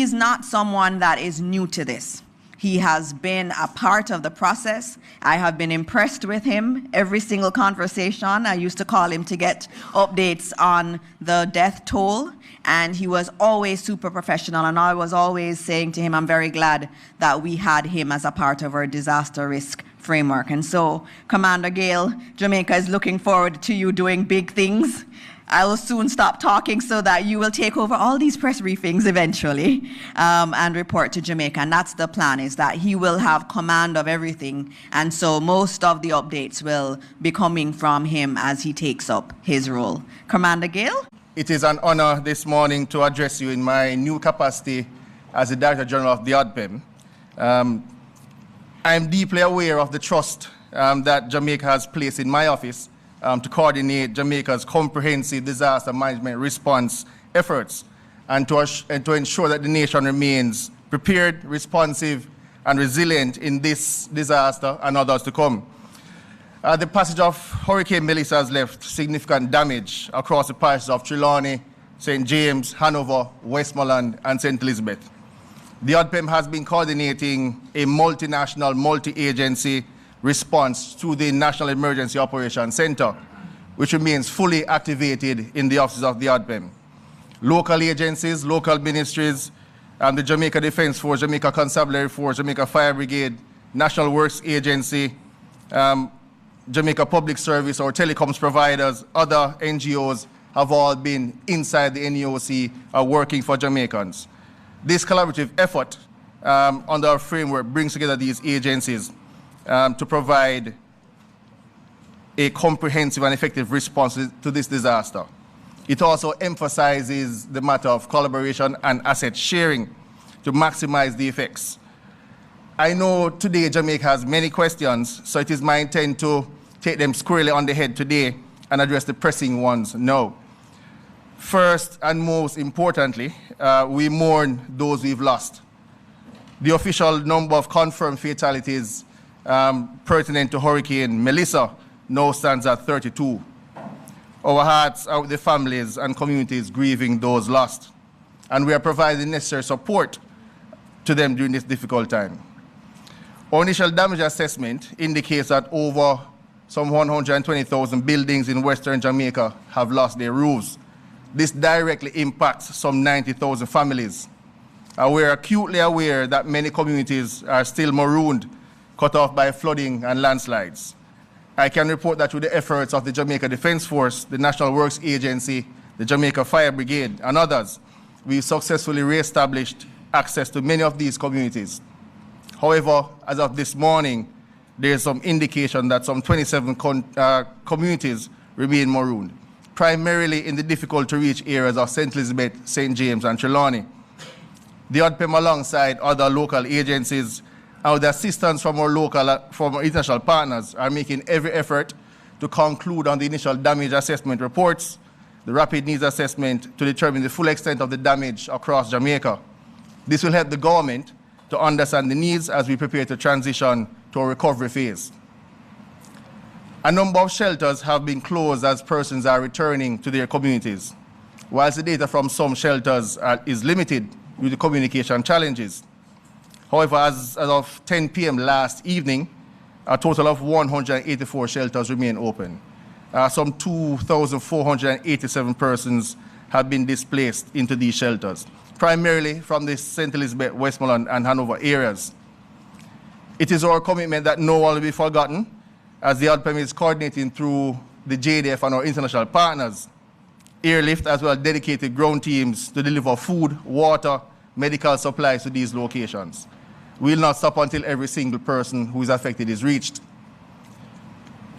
He's not someone that is new to this. He has been a part of the process. I have been impressed with him every single conversation. I used to call him to get updates on the death toll, and he was always super professional, and I was always saying to him, I'm very glad that we had him as a part of our disaster risk framework. And so, Commander Gale, Jamaica is looking forward to you doing big things. I will soon stop talking so that you will take over all these press briefings eventually and report to Jamaica. And that's the plan, is that he will have command of everything. And so most of the updates will be coming from him as he takes up his role. Commander Gale? It is an honor this morning to address you in my new capacity as the Director General of the ODPEM. I am deeply aware of the trust that Jamaica has placed in my office to coordinate Jamaica's comprehensive disaster management response efforts and to ensure that the nation remains prepared, responsive, and resilient in this disaster and others to come. The passage of Hurricane Melissa has left significant damage across the parishes of Trelawney, St. James, Hanover, Westmoreland, and St. Elizabeth. The ODPEM has been coordinating a multinational, multi-agency response through the National Emergency Operations Center, which remains fully activated in the offices of the ODPEM. Local agencies, local ministries, the Jamaica Defense Force, Jamaica Constabulary Force, Jamaica Fire Brigade, National Works Agency, Jamaica Public Service or telecoms providers, other NGOs have all been inside the NEOC working for Jamaicans. This collaborative effort under our framework brings together these agencies to provide a comprehensive and effective response to this disaster. It also emphasizes the matter of collaboration and asset sharing to maximize the effects. I know today Jamaica has many questions, so it is my intent to take them squarely on the head today and address the pressing ones now. First and most importantly, we mourn those we've lost. The official number of confirmed fatalities pertinent to Hurricane Melissa now stands at 32. Our hearts are with the families and communities grieving those lost, and we are providing necessary support to them during this difficult time. Our initial damage assessment indicates that over some 120,000 buildings in Western Jamaica have lost their roofs. This directly impacts some 90,000 families. We are acutely aware that many communities are still marooned, cut off by flooding and landslides. I can report that through the efforts of the Jamaica Defense Force, the National Works Agency, the Jamaica Fire Brigade, and others, we successfully re-established access to many of these communities. However, as of this morning, there is some indication that some 27 communities remain marooned, primarily in the difficult-to-reach areas of St. Elizabeth, St. James, and Trelawney. The ODPEM, alongside other local agencies, and with the assistance from our international partners, are making every effort to conclude on the initial damage assessment reports, the rapid needs assessment, to determine the full extent of the damage across Jamaica. This will help the government to understand the needs as we prepare to transition to a recovery phase. A number of shelters have been closed as persons are returning to their communities, whilst the data from some shelters is limited due to communication challenges. However, as of 10 p.m. last evening, a total of 184 shelters remain open. Some 2,487 persons have been displaced into these shelters, primarily from the St. Elizabeth, Westmoreland, and Hanover areas. It is our commitment that no one will be forgotten, as the ODPEM is coordinating through the JDF and our international partners, airlift as well as dedicated ground teams to deliver food, water, medical supplies to these locations. We will not stop until every single person who is affected is reached.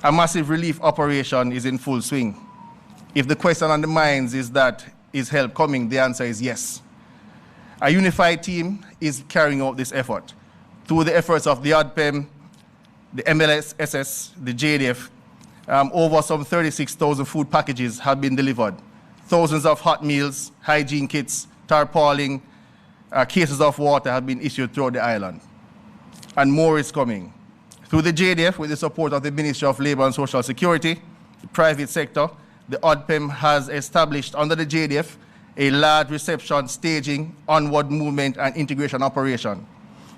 A massive relief operation is in full swing. If the question on the minds is that, is help coming, the answer is yes. A unified team is carrying out this effort. Through the efforts of the ODPEM, the MLSS, the JDF, over some 36,000 food packages have been delivered. Thousands of hot meals, hygiene kits, tarpaulin, cases of water have been issued throughout the island. And more is coming. Through the JDF, with the support of the Ministry of Labour and Social Security, the private sector, the ODPEM has established under the JDF a large reception, staging, onward movement, and integration operation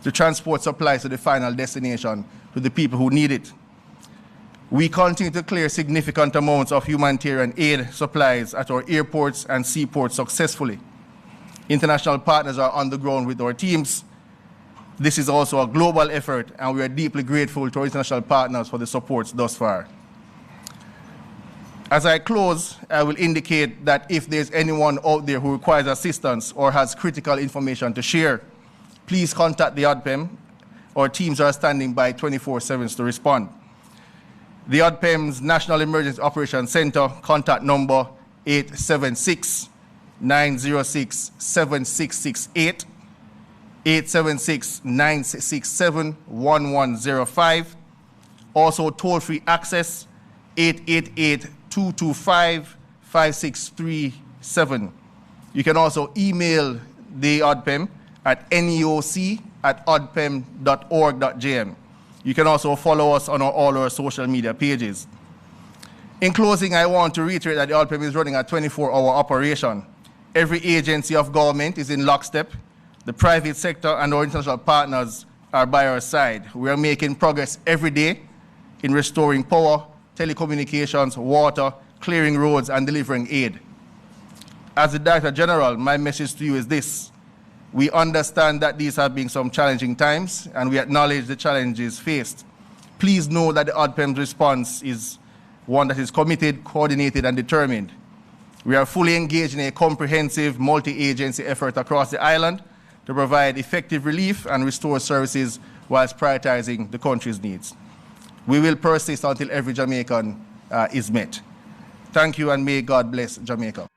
to transport supplies to the final destination to the people who need it. We continue to clear significant amounts of humanitarian aid supplies at our airports and seaports successfully. International partners are on the ground with our teams. This is also a global effort, and we are deeply grateful to our international partners for the support thus far. As I close, I will indicate that if there's anyone out there who requires assistance or has critical information to share, please contact the ODPEM. Our teams are standing by 24/7 to respond. The ODPEM's National Emergency Operations Center, contact number 876-906-7668, 876-967-1105. Also toll-free access, 888-225-5637. You can also email the ODPEM at neoc@odpem.org.jm. You can also follow us on all our social media pages. In closing, I want to reiterate that the ODPEM is running a 24-hour operation. Every agency of government is in lockstep. The private sector and our international partners are by our side. We are making progress every day in restoring power, telecommunications, water, clearing roads, and delivering aid. As the Director General, my message to you is this: we understand that these have been some challenging times, and we acknowledge the challenges faced. Please know that the ODPEM's response is one that is committed, coordinated, and determined. We are fully engaged in a comprehensive multi-agency effort across the island to provide effective relief and restore services whilst prioritizing the country's needs. We will persist until every Jamaican is met. Thank you, and may God bless Jamaica.